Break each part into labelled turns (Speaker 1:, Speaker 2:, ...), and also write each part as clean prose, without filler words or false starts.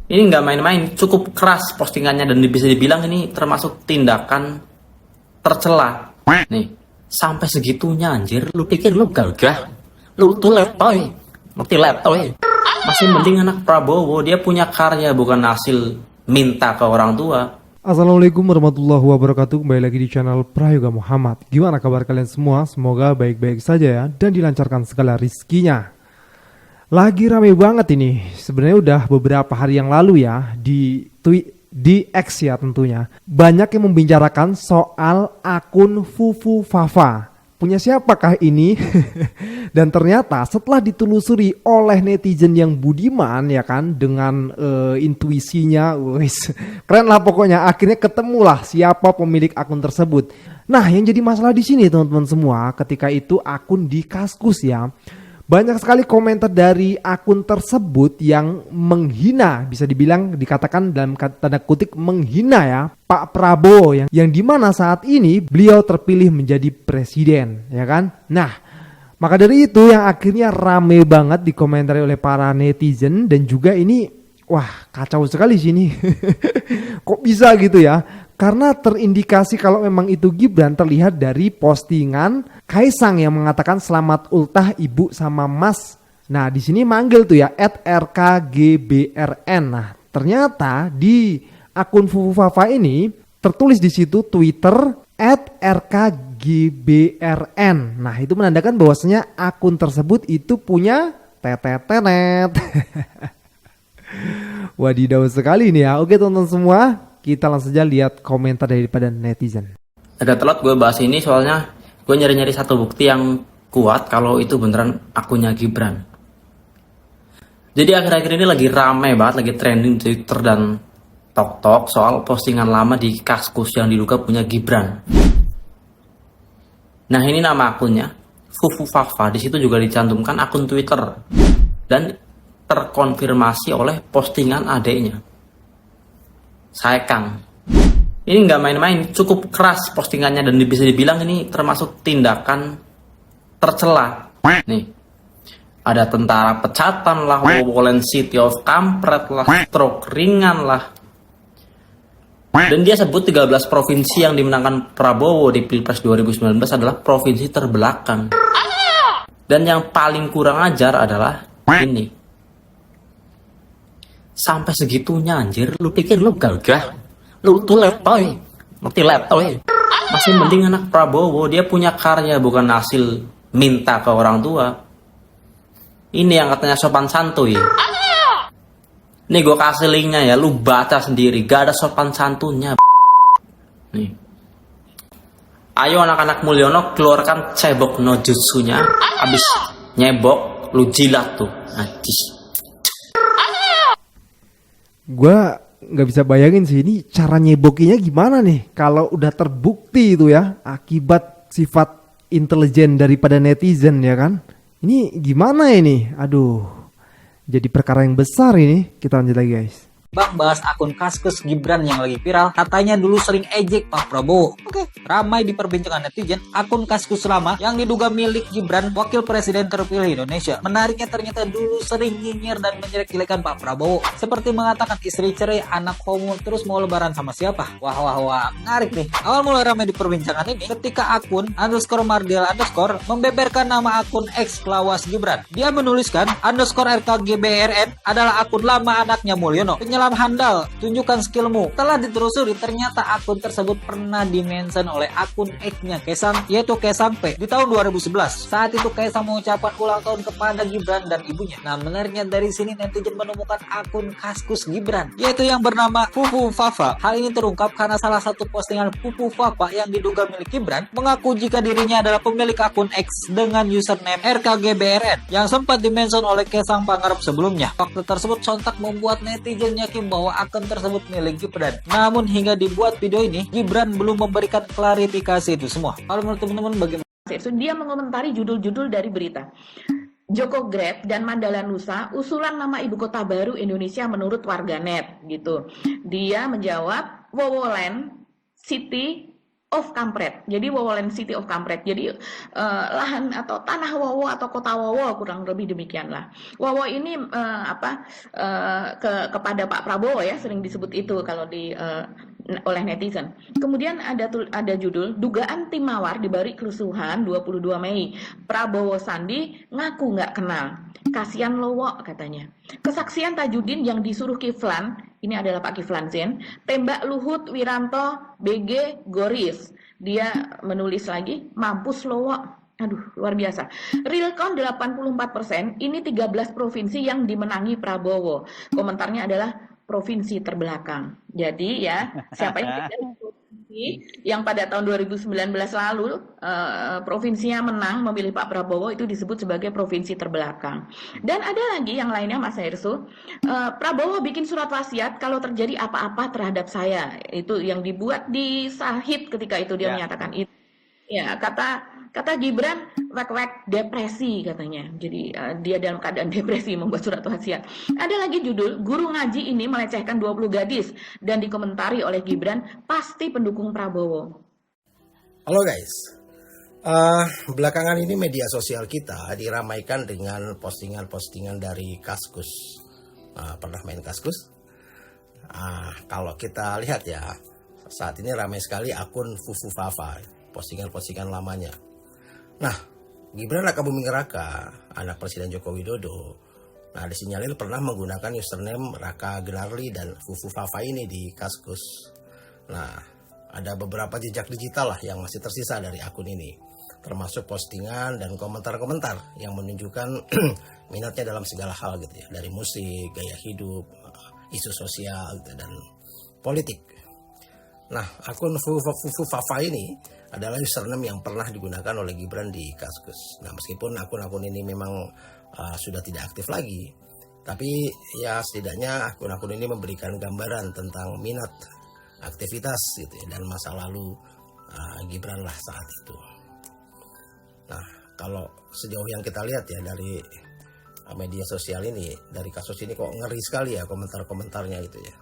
Speaker 1: Ini nggak main-main, cukup keras postingannya dan bisa dibilang ini termasuk tindakan tercela. Nih, sampai segitunya anjir. Lu pikir lu gagah? Lu tuh letoy, ngerti letoy. Masih mending anak Prabowo, dia punya karya bukan hasil minta ke orang tua.
Speaker 2: Assalamualaikum warahmatullahi wabarakatuh. Kembali lagi di channel Prayoga Muhammad. Gimana kabar kalian semua? Semoga baik-baik saja ya, dan dilancarkan segala rizkinya. Lagi rame banget ini. Sebenarnya udah beberapa hari yang lalu ya, di X ya tentunya, banyak yang membicarakan soal akun Fufu Fafa. Punya siapakah ini? Dan ternyata setelah ditelusuri oleh netizen yang budiman ya kan, dengan intuisinya, wis keren lah pokoknya, akhirnya ketemulah siapa pemilik akun tersebut. Nah, yang jadi masalah di sini teman-teman semua, ketika itu akun di Kaskus ya. Banyak sekali komentar dari akun tersebut yang menghina, bisa dibilang dikatakan dalam tanda kutip menghina ya Pak Prabowo yang dimana saat ini beliau terpilih menjadi presiden ya kan. Nah, maka dari itu yang akhirnya rame banget dikomentari oleh para netizen, dan juga ini wah kacau sekali sini. Kok bisa gitu ya? Karena terindikasi kalau memang itu Gibran terlihat dari postingan Kaisang yang mengatakan selamat ultah ibu sama mas. Nah di sini manggil tuh ya @rkgbrn. Nah ternyata di akun Fufu Fafa ini tertulis di situ Twitter @rkgbrn. Nah itu menandakan bahwasanya akun tersebut itu punya tetetenet. Wadidaw sekali nih ya. Oke teman-teman semua, kita langsung saja lihat komentar daripada netizen.
Speaker 1: Agak telat gue bahas ini soalnya gue nyari-nyari satu bukti yang kuat kalau itu beneran akunnya Gibran. Jadi akhir-akhir ini lagi rame banget, lagi trending Twitter dan TikTok soal postingan lama di Kaskus yang diduga punya Gibran. Nah ini nama akunnya, Fufu Fafa. Di situ juga dicantumkan akun Twitter dan terkonfirmasi oleh postingan adeknya, Saekang. Ini nggak main-main, cukup keras postingannya dan bisa dibilang ini termasuk tindakan tercela. Nih, ada tentara pecatan lah, Wolen City of Kampret lah, stroke ringan lah. Dan dia sebut 13 provinsi yang dimenangkan Prabowo di Pilpres 2019 adalah provinsi terbelakang. Dan yang paling kurang ajar adalah ini. Sampai segitunya anjir, lu pikir lu gagah? Lu tuh letoy, ngerti letoy. Masih mending anak Prabowo, dia punya karya bukan hasil minta ke orang tua. Ini yang katanya sopan santuy. Nih gue kasih linknya ya, lu baca sendiri, gak ada sopan santunnya. Nih, ayo anak-anak Mulyono keluarkan cebok no jutsunya. Abis nyebok, lu jilat tuh. Najis.
Speaker 2: Gue nggak bisa bayangin sih ini cara nyebokinya gimana nih kalau udah terbukti itu ya akibat sifat intelijen daripada netizen ya kan. Ini gimana ini? Aduh, jadi perkara yang besar ini. Kita lanjut lagi guys.
Speaker 3: Bang, bahas akun Kaskus Gibran yang lagi viral, katanya dulu sering ejek Pak Prabowo. Oke, ramai di perbincangan netizen, akun Kaskus lama yang diduga milik Gibran, wakil presiden terpilih Indonesia. Menariknya ternyata dulu sering nyinyir dan menjelek-jelekan Pak Prabowo, seperti mengatakan istri cerai, anak homo, terus mau lebaran sama siapa. Wah, menarik nih. Awal mulai ramai di perbincangan ini ketika akun _mardial_ membeberkan nama akun ex lawas Gibran. Dia menuliskan _rkgbrn adalah akun lama anaknya Mulyono. Penyelam handal, tunjukkan skillmu. Telah ditelusuri, ternyata akun tersebut pernah dimention oleh akun X-nya Kaisang, yaitu Kaisang P, di tahun 2011. Saat itu Kaisang mengucapkan ulang tahun kepada Gibran dan ibunya. Nah, menariknya dari sini netizen menemukan akun Kaskus Gibran, yaitu yang bernama Fufu Fafa. Hal ini terungkap karena salah satu postingan Fufu Fafa yang diduga milik Gibran mengaku jika dirinya adalah pemilik akun X dengan username RKGBRN yang sempat dimention oleh Kaisang Pangarep sebelumnya. Fakta tersebut sontak membuat netizen yakin bahwa akun tersebut milik Gibran. Namun hingga dibuat video ini, Gibran belum memberikan klarifikasi itu semua. Kalau menurut teman-teman bagaimana?
Speaker 4: Dia mengomentari judul-judul dari berita. Joko Grab dan Mandala Nusa, usulan nama ibu kota baru Indonesia menurut warganet gitu. Dia menjawab Wowolen City of Kampret. Jadi Wowoland City of Kampret. Jadi lahan atau tanah Wowo atau kota Wowo kurang lebih demikianlah. Wowo ini kepada Pak Prabowo ya, sering disebut itu kalau oleh netizen. Kemudian ada judul dugaan tim mawar dibalik kerusuhan 22 Mei. Prabowo Sandi ngaku nggak kenal. Kasian Lowo katanya. Kesaksian Tajudin yang disuruh Kiflan, ini adalah Pak Kiflan Zen, tembak Luhut Wiranto BG Goris. Dia menulis lagi, mampus Lowo. Aduh, luar biasa. Realcon 84%, ini 13 provinsi yang dimenangi Prabowo. Komentarnya adalah provinsi terbelakang. Jadi ya, siapa yang tidak provinsi yang pada tahun 2019 lalu provinsinya menang memilih Pak Prabowo itu disebut sebagai provinsi terbelakang. Dan ada lagi yang lainnya Mas Hersu, Prabowo bikin surat wasiat kalau terjadi apa-apa terhadap saya. Itu yang dibuat di Sahid ketika itu dia menyatakan itu. Ya, kata Gibran wek-wek depresi katanya. Jadi dia dalam keadaan depresi membuat surat wasiat. Ada lagi judul guru ngaji ini melecehkan 20 gadis dan dikomentari oleh Gibran pasti pendukung Prabowo.
Speaker 5: Halo guys. Belakangan ini media sosial kita diramaikan dengan postingan-postingan dari Kaskus. Pernah main Kaskus? Kalau kita lihat ya, saat ini ramai sekali akun Fufu Fafa, postingan-postingan lamanya. Nah, Gibran Rakabuming Raka, anak Presiden Joko Widodo, disinyalir pernah menggunakan username Raka Genarli dan Fufu Fafa ini di Kaskus. Nah, ada beberapa jejak digital lah yang masih tersisa dari akun ini, termasuk postingan dan komentar-komentar yang menunjukkan minatnya dalam segala hal gitu ya, dari musik, gaya hidup, isu sosial gitu, dan politik. Nah, akun Fufu Fafa ini adalah username yang pernah digunakan oleh Gibran di Kaskus. Nah, meskipun akun-akun ini memang sudah tidak aktif lagi, tapi ya setidaknya akun-akun ini memberikan gambaran tentang minat, aktivitas gitu ya, dan masa lalu Gibran lah saat itu. Nah, kalau sejauh yang kita lihat ya dari media sosial ini, dari kasus ini kok ngeri sekali ya komentar-komentarnya itu ya.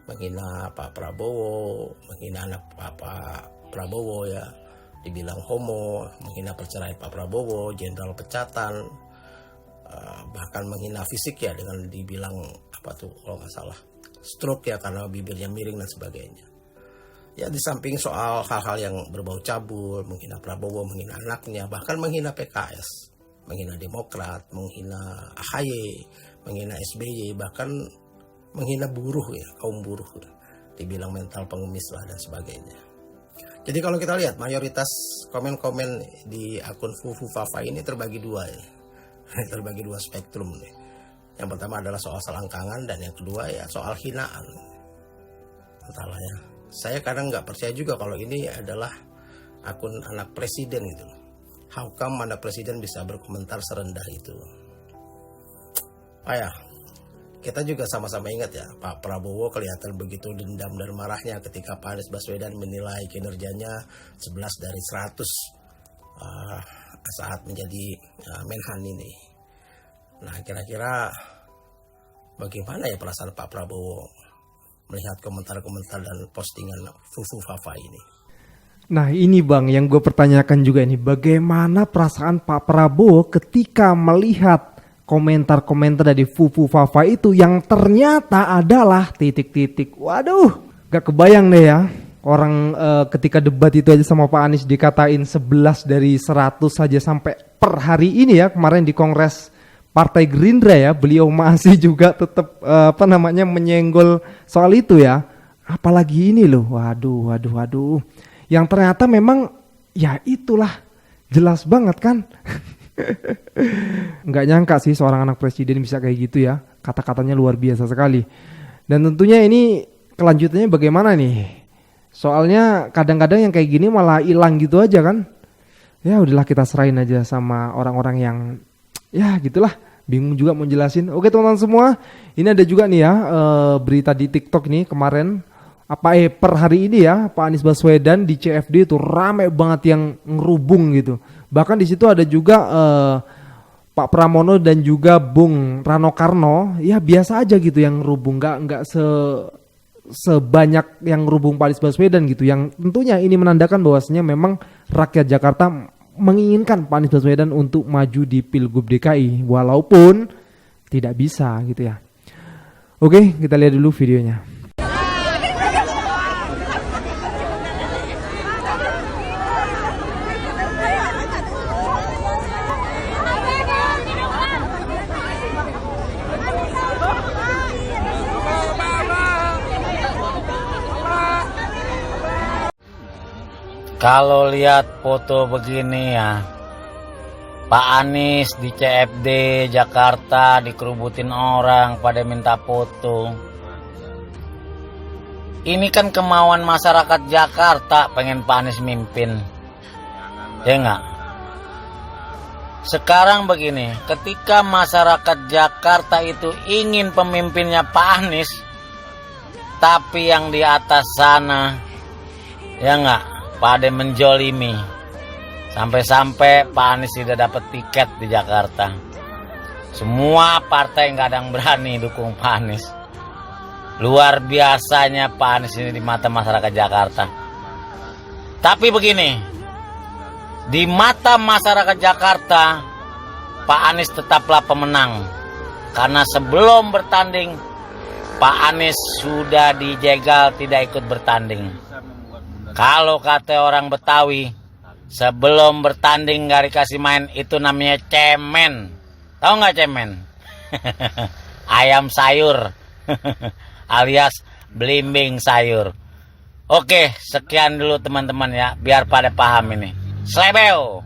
Speaker 5: Menghina Pak Prabowo, menghina anak Pak Prabowo ya, dibilang homo, menghina perceraian Pak Prabowo, jenderal pecatan, bahkan menghina fisik ya dengan dibilang apa tuh kalau nggak salah stroke ya karena bibirnya miring dan sebagainya. Ya di samping soal hal-hal yang berbau cabul, menghina Prabowo, menghina anaknya, bahkan menghina PKS, menghina Demokrat, menghina AHY, menghina SBY, bahkan menghina buruh ya, kaum buruh, dibilang mental pengemis lah dan sebagainya. Jadi kalau kita lihat mayoritas komen-komen di akun Fufu Fafa ini terbagi dua ya. Terbagi dua spektrum nih. Yang pertama adalah soal selangkangan dan yang kedua ya soal hinaan. Entahlah ya. Saya kadang nggak percaya juga kalau ini adalah akun anak presiden gitu. How come anak presiden bisa berkomentar serendah itu? Kita juga sama-sama ingat ya, Pak Prabowo kelihatan begitu dendam dan marahnya ketika Pak Anies Baswedan menilai kinerjanya 11 dari 100 saat menjadi Menhan ini. Nah, kira-kira bagaimana ya perasaan Pak Prabowo melihat komentar-komentar dan postingan Fufu Fafa ini?
Speaker 2: Nah ini Bang yang gue pertanyakan juga ini, bagaimana perasaan Pak Prabowo ketika melihat komentar-komentar dari Fufu Fafa itu yang ternyata adalah titik-titik. Waduh, gak kebayang deh ya. Orang ketika debat itu aja sama Pak Anies dikatain 11 dari 100 saja sampai per hari ini ya, kemarin di Kongres Partai Gerindra ya, beliau masih juga tetap menyenggol soal itu ya. Apalagi ini loh, waduh. Yang ternyata memang ya itulah, jelas banget kan. Nggak nyangka sih seorang anak presiden bisa kayak gitu ya. Kata-katanya luar biasa sekali. Dan tentunya ini kelanjutannya bagaimana nih? Soalnya kadang-kadang yang kayak gini malah hilang gitu aja kan. Ya udahlah kita serahin aja sama orang-orang yang ya gitulah, bingung juga mau jelasin. Oke teman-teman semua, ini ada juga nih ya berita di TikTok nih kemarin. Per hari ini ya, Pak Anies Baswedan di CFD itu rame banget yang ngerubung gitu. Bahkan di situ ada juga Pak Pramono dan juga Bung Rano Karno, ya biasa aja gitu yang ngerubung, nggak sebanyak yang ngerubung Pak Anies Baswedan gitu, yang tentunya ini menandakan bahwasanya memang rakyat Jakarta menginginkan Pak Anies Baswedan untuk maju di Pilgub DKI walaupun tidak bisa gitu ya. Oke, kita lihat dulu videonya.
Speaker 6: Kalau lihat foto begini ya, Pak Anies di CFD Jakarta dikerubutin orang pada minta foto. Ini kan kemauan masyarakat Jakarta pengen Pak Anies mimpin. Ya enggak? Sekarang begini, ketika masyarakat Jakarta itu ingin pemimpinnya Pak Anies, tapi yang di atas sana, ya enggak, pada menjolimi. Sampai-sampai Pak Anies tidak dapat tiket di Jakarta. Semua partai nggak ada yang berani dukung Pak Anies. Luar biasanya Pak Anies ini di mata masyarakat Jakarta. Tapi begini, di mata masyarakat Jakarta, Pak Anies tetaplah pemenang. Karena sebelum bertanding, Pak Anies sudah dijegal tidak ikut bertanding. Kalau kata orang Betawi, sebelum bertanding gak dikasih main, itu namanya cemen. Tahu nggak cemen? Ayam sayur alias belimbing sayur. Oke, sekian dulu teman-teman ya, biar pada paham ini. Slebeo.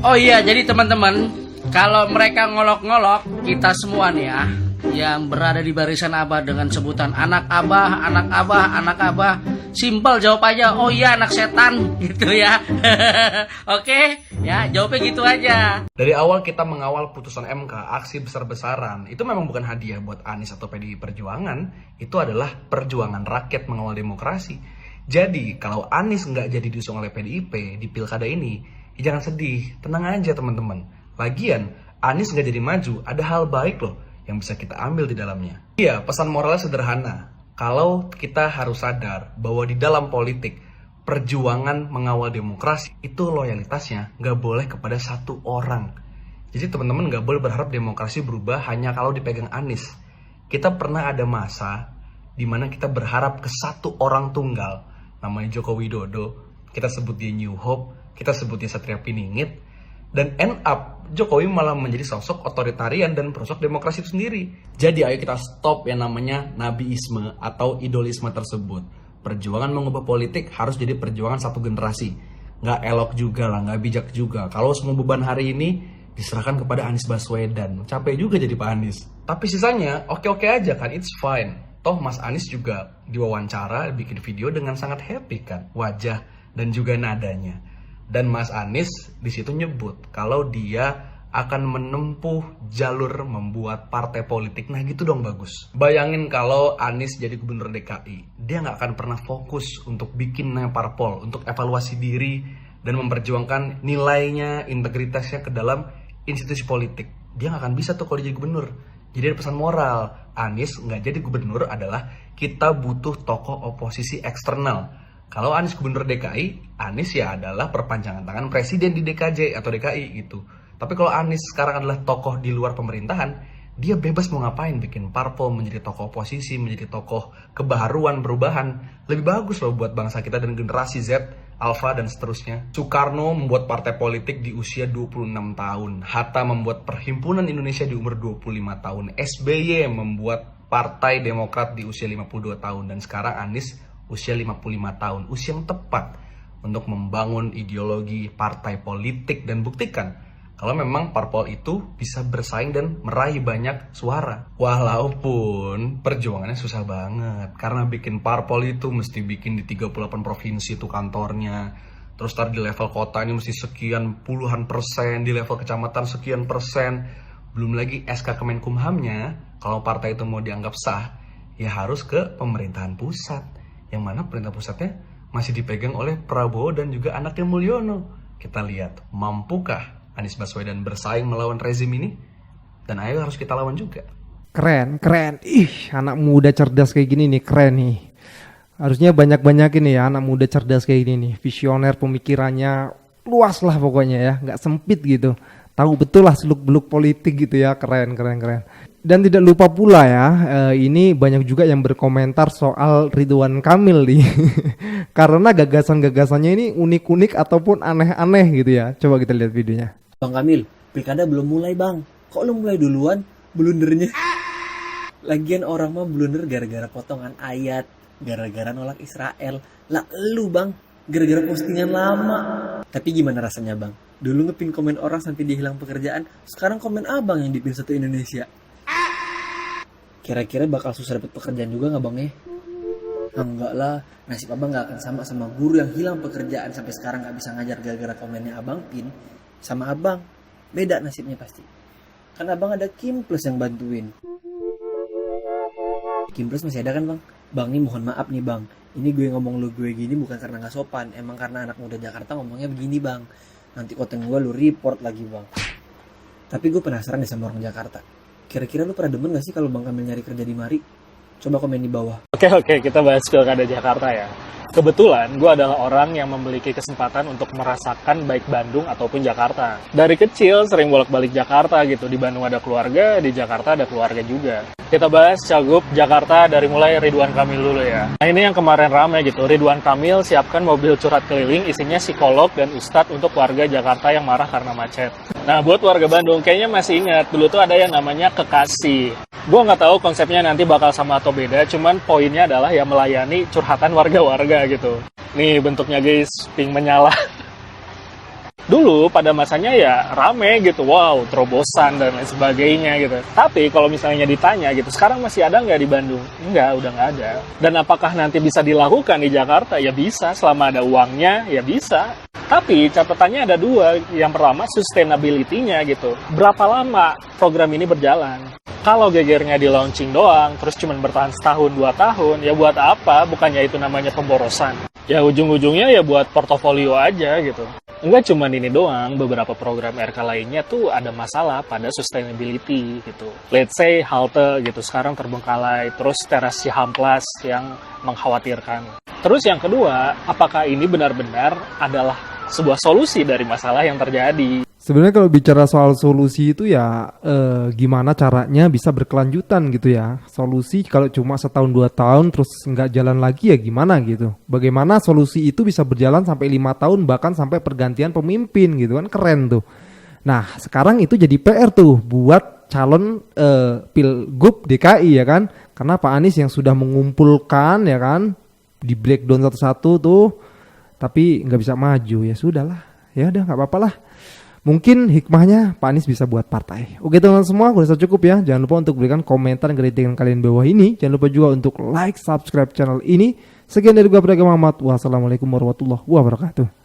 Speaker 7: Oh iya, jadi teman-teman, kalau mereka ngolok-ngolok kita semua nih ya, yang berada di barisan Abah dengan sebutan anak Abah, anak Abah, anak Abah, simpel jawab aja, oh iya anak setan gitu ya. Oke, ya jawabnya gitu aja.
Speaker 8: Dari awal kita mengawal putusan MK, aksi besar-besaran, itu memang bukan hadiah buat Anies atau PDI Perjuangan, itu adalah perjuangan rakyat mengawal demokrasi. Jadi, kalau Anies nggak jadi diusung oleh PDIP di pilkada ini, ya jangan sedih, tenang aja teman-teman. Lagian, Anies nggak jadi maju, ada hal baik loh yang bisa kita ambil di dalamnya. Iya, pesan moralnya sederhana. Kalau kita harus sadar bahwa di dalam politik, perjuangan mengawal demokrasi itu loyalitasnya nggak boleh kepada satu orang. Jadi teman-teman nggak boleh berharap demokrasi berubah hanya kalau dipegang Anies. Kita pernah ada masa di mana kita berharap ke satu orang tunggal, namanya Joko Widodo. Kita sebut dia New Hope, kita sebut dia Satria Piningit, dan end up Jokowi malah menjadi sosok otoritarian dan perosok demokrasi itu sendiri. Jadi ayo kita stop yang namanya nabiisme atau idolisme tersebut. Perjuangan mengubah politik harus jadi perjuangan satu generasi. Nggak elok juga lah, nggak bijak juga. Kalau semua beban hari ini diserahkan kepada Anies Baswedan, capek juga jadi Pak Anies. Tapi sisanya oke-oke aja kan, it's fine. Toh Mas Anies juga diwawancara, bikin video dengan sangat happy kan, wajah dan juga nadanya. Dan Mas Anies di situ nyebut kalau dia akan menempuh jalur membuat partai politik. Nah gitu dong bagus. Bayangin kalau Anies jadi gubernur DKI, dia nggak akan pernah fokus untuk bikin parpol, untuk evaluasi diri dan memperjuangkan nilainya, integritasnya ke dalam institusi politik. Dia nggak akan bisa tuh kalau dia jadi gubernur. Jadi ada pesan moral, Anies nggak jadi gubernur adalah kita butuh tokoh oposisi eksternal. Kalau Anies gubernur DKI, Anies ya adalah perpanjangan tangan presiden di DKJ atau DKI gitu. Tapi kalau Anies sekarang adalah tokoh di luar pemerintahan, dia bebas mau ngapain, bikin parpol, menjadi tokoh oposisi, menjadi tokoh kebaharuan, perubahan. Lebih bagus loh buat bangsa kita dan generasi Z, Alpha dan seterusnya. Soekarno membuat partai politik di usia 26 tahun. Hatta membuat Perhimpunan Indonesia di umur 25 tahun. SBY membuat Partai Demokrat di usia 52 tahun. Dan sekarang Anies usia 55 tahun, usia yang tepat untuk membangun ideologi partai politik dan buktikan kalau memang parpol itu bisa bersaing dan meraih banyak suara. Walaupun perjuangannya susah banget, karena bikin parpol itu mesti bikin di 38 provinsi itu kantornya, terus di level kota ini mesti sekian puluhan persen, di level kecamatan sekian persen, belum lagi SK Kemenkumhamnya, kalau partai itu mau dianggap sah, ya harus ke pemerintahan pusat. Yang mana pemerintah pusatnya masih dipegang oleh Prabowo dan juga anaknya Mulyono. Kita lihat, mampukah Anies Baswedan bersaing melawan rezim ini? Dan ayo harus kita lawan juga.
Speaker 2: Keren, keren. Ih, anak muda cerdas kayak gini nih, keren nih. Harusnya banyak-banyak ini ya anak muda cerdas kayak gini nih, visioner, pemikirannya luas lah pokoknya ya, nggak sempit gitu. Tahu betul lah seluk-beluk politik gitu ya, keren. Dan tidak lupa pula ya, ini banyak juga yang berkomentar soal Ridwan Kamil nih. Karena gagasan-gagasannya ini unik-unik ataupun aneh-aneh gitu ya. Coba kita lihat videonya.
Speaker 9: Bang Kamil, pilkada belum mulai bang. Kok lu mulai duluan blundernya? Lagian orang mah blunder gara-gara potongan ayat, gara-gara nolak Israel. Lah lu bang, gara-gara postingan lama. Tapi gimana rasanya bang? Dulu ngepin komen orang sampai dia hilang pekerjaan, sekarang komen abang yang dipin satu Indonesia. Kira-kira bakal susah dapet pekerjaan juga gak bang ya? Enggak lah, nasib abang gak akan sama guru yang hilang pekerjaan sampai sekarang gak bisa ngajar gara-gara komennya abang pin. Sama abang, beda nasibnya pasti. Kan abang ada Kim Plus yang bantuin. Kim Plus masih ada kan bang? Bang nih mohon maaf nih bang, ini gue ngomong lu gue gini bukan karena gak sopan, emang karena anak muda Jakarta ngomongnya begini bang. Nanti konten gue lu report lagi bang. Tapi gue penasaran deh sama orang Jakarta. Kira-kira lu pernah demen gak sih kalau Bang Kamil nyari kerja di mari? Coba komen di bawah.
Speaker 10: Oke, kita bahas pilkada Jakarta ya. Kebetulan gue adalah orang yang memiliki kesempatan untuk merasakan baik Bandung ataupun Jakarta. Dari kecil sering bolak-balik Jakarta gitu. Di Bandung ada keluarga, di Jakarta ada keluarga juga. Kita bahas Cagup Jakarta dari mulai Ridwan Kamil dulu ya. Nah ini yang kemarin ramai gitu. Ridwan Kamil siapkan mobil curhat keliling isinya psikolog dan ustadz untuk warga Jakarta yang marah karena macet. Nah buat warga Bandung kayaknya masih ingat dulu tuh ada yang namanya Kekasih. Gue nggak tahu konsepnya nanti bakal sama atau beda, cuman poinnya adalah ya melayani curhatan warga-warga gitu. Nih bentuknya guys, pink menyala. Dulu pada masanya ya rame gitu, wow, terobosan dan lain sebagainya gitu. Tapi kalau misalnya ditanya gitu, sekarang masih ada nggak di Bandung? Enggak, udah nggak ada. Dan apakah nanti bisa dilakukan di Jakarta? Ya bisa, selama ada uangnya ya bisa. Tapi catatannya ada dua. Yang pertama sustainability-nya gitu. Berapa lama program ini berjalan? Kalau gegernya di launching doang, terus cuma bertahan setahun, 2 tahun, ya buat apa? Bukannya itu namanya pemborosan. Ya ujung-ujungnya ya buat portofolio aja gitu. Enggak cuma ini doang, beberapa program RK lainnya tuh ada masalah pada sustainability gitu. Let's say halte gitu, sekarang terbengkalai, terus teras Cihamplas yang mengkhawatirkan. Terus yang kedua, apakah ini benar-benar adalah sebuah solusi dari masalah yang terjadi?
Speaker 2: Sebenarnya kalau bicara soal solusi itu ya gimana caranya bisa berkelanjutan gitu ya. Solusi kalau cuma setahun 2 tahun terus nggak jalan lagi ya gimana gitu. Bagaimana solusi itu bisa berjalan sampai 5 tahun bahkan sampai pergantian pemimpin gitu kan, keren tuh. Nah sekarang itu jadi PR tuh buat calon Pilgub DKI ya kan. Karena Pak Anies yang sudah mengumpulkan ya kan, di breakdown satu-satu tuh, tapi nggak bisa maju, ya sudahlah, ya udah nggak apa-apa lah. Mungkin hikmahnya Pak Anies bisa buat partai. Oke teman-teman semua, udah cukup ya. Jangan lupa untuk berikan komentar dan kritikan kalian di bawah ini. Jangan lupa juga untuk like, subscribe channel ini. Sekian dari gue Prayoga Muhammad. Wassalamualaikum warahmatullahi wabarakatuh.